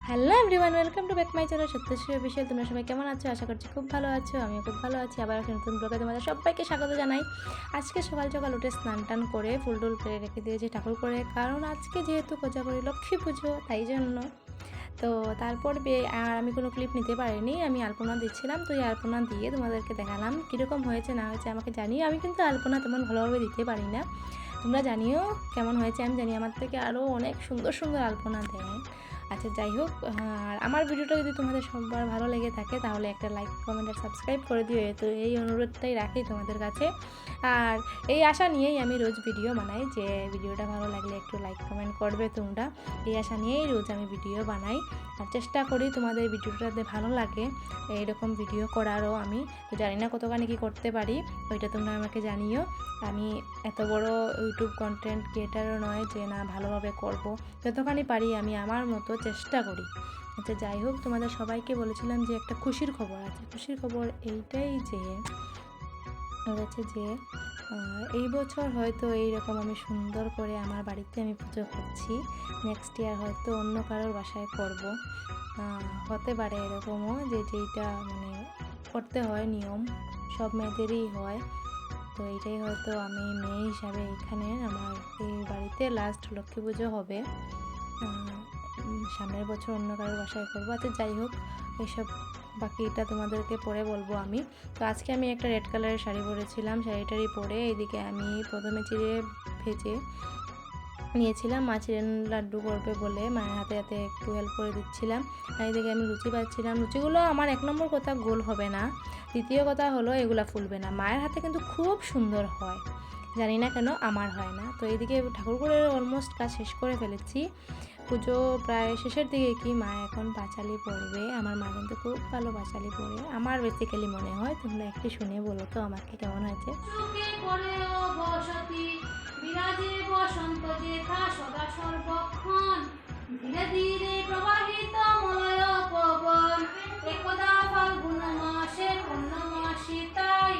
Hello everyone, welcome to back my channel Satyashree official. তোমরা সবাই কেমন আছো? আশা করছি খুব ভালো আছো। আমিও খুব ভালো আছি। আবার একটা নতুন ব্লগে তোমাদের সবাইকে স্বাগত জানাই। আজকে সকাল সকাল উঠে স্নান টান করে ফুল টুল করে রেখে দিয়েছি ঠাকুর করে, কারণ আজকে যেহেতু কোজাগরি লক্ষ্মী পুজো তাই জন্য। তো তারপর আর আমি কোনো ক্লিপ নিতে পারিনি, আমি আলপনা দিচ্ছিলাম। তো এই আলপনা দিয়ে তোমাদেরকে দেখালাম কীরকম হয়েছে না হয়েছে আমাকে জানিও। আমি কিন্তু আলপনা তেমন ভালোভাবে দিতে পারি না, তোমরা জানিও কেমন হয়েছে। আমি জানি আমার থেকে আরও অনেক সুন্দর সুন্দর আলপনা দেয়। আচ্ছা যাই হোক, আর আমার ভিডিওটা যদি তোমাদের সবার ভালো লেগে থাকে তাহলে একটা লাইক কমেন্ট আর সাবস্ক্রাইব করে দিও। তো এই অনুরোধটাই রাখি তোমাদের কাছে। আর এই আশা নিয়েই আমি রোজ ভিডিও বানাই যে ভিডিওটা ভালো লাগলে একটু লাইক কমেন্ট করবে তোমরা। এই আশা নিয়েই রোজ আমি ভিডিও বানাই আর চেষ্টা করি তোমাদের ভিডিওটাতে ভালো লাগে এইরকম ভিডিও করারও। আমি তো জানি না কতখানি কী করতে পারি, ওইটা তোমরা আমাকে জানিও। আমি এত বড় ইউটিউব কন্টেন্ট ক্রিয়েটারও নয় যে না ভালোভাবে করব, যতখানি পারি আমি আমার মতো চেষ্টা করি। আচ্ছা যাই হোক, তোমাদের সবাইকে বলেছিলাম যে একটা খুশির খবর আছে। খুশির খবর এইটাই যে হচ্ছে যে এই বছর হয়তো এইরকম আমি সুন্দর করে আমার বাড়িতে আমি পুজো করছি। নেক্সট ইয়ার হয়তো অন্য কারোর বাসায় করব। হতে পারে এরকমও যে যেইটা মানে করতে হয় নিয়ম, সব মেয়েদেরই হয়। তো এইটাই হয়তো আমি মেয়ে হিসাবে এখানে আমার এই বাড়িতে লাস্ট লক্ষ্মী পুজো হবে। সামনের বছর অন্য কারোর বাসায় করবো। আচ্ছা যাই হোক, এইসব বাকিটা তোমাদেরকে পরে বলবো আমি। তো আজকে আমি একটা রেড কালারের শাড়ি পরেছিলাম, শাড়িটারি পরে এইদিকে আমি প্রথমে চিড়ে ভেজে নিয়েছিলাম। মা চিড়েন লাড্ডু করবে বলে মায়ের হাতে হাতে একটু হেল্প করে দিচ্ছিলাম। আর এইদিকে আমি লুচি পাচ্ছিলাম। লুচিগুলো আমার এক নম্বর কথা গোল হবে না, দ্বিতীয় কথা হলো এগুলো ফুলবে না। মায়ের হাতে কিন্তু খুব সুন্দর হয়, জানি না কেন আমার হয় না। তো এইদিকে ঠাকুর করে অলমোস্ট কাজ শেষ করে ফেলেছি। পুজো প্রায় শেষের দিকে কি মা এখন পাঁচালি পড়বে। আমার মা কিন্তু খুব ভালো পাঁচালি পড়ে, আমার বেসিক্যালি মনে হয়। তোমরা একটু শুনে বলো তো আমাকে কেমন হয়েছে। বিরাজে বসন্ত যেথা সদা সর্বক্ষণ, ধীরে ধীরে প্রবাহিত মলয় পবন, একদা ফাল্গুন মাসে পূর্ণমাসী তাই,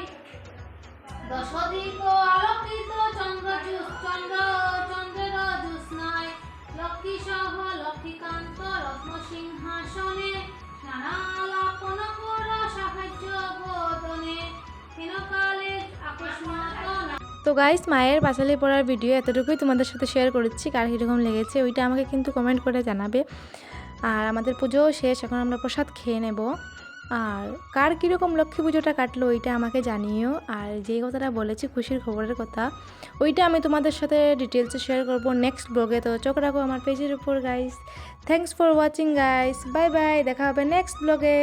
দশদিক আলোকিত চন্দ্রের জ্যোৎস্নায়, লক্ষ্মী সহ লক্ষ্মীকান্ত রত্ন সিংহাসনে, নানালাপন কর সাহায্য বদনে, ক্ষীণকালে আকস্মাত। তো গাইস, মায়ের পাঁচালি পড়ার ভিডিও এতটুকুই তোমাদের সাথে শেয়ার করেছি। কার কীরকম লেগেছে ওইটা আমাকে কিন্তু কমেন্ট করে জানাবে। আর আমাদের পুজোও শেষ, এখন আমরা প্রসাদ খেয়ে নেব। আর কার কীরকম লক্ষ্মী পুজোটা কাটলো ওইটা আমাকে জানিও। আর যেই কথাটা বলেছি খুশির খবরের কথা, ওইটা আমি তোমাদের সাথে ডিটেলসে শেয়ার করবো নেক্সট ব্লগে। তো চোখ রাখো আমার পেজের উপর guys. Thanks for watching guys, bye bye, দেখা হবে নেক্সট ব্লগে।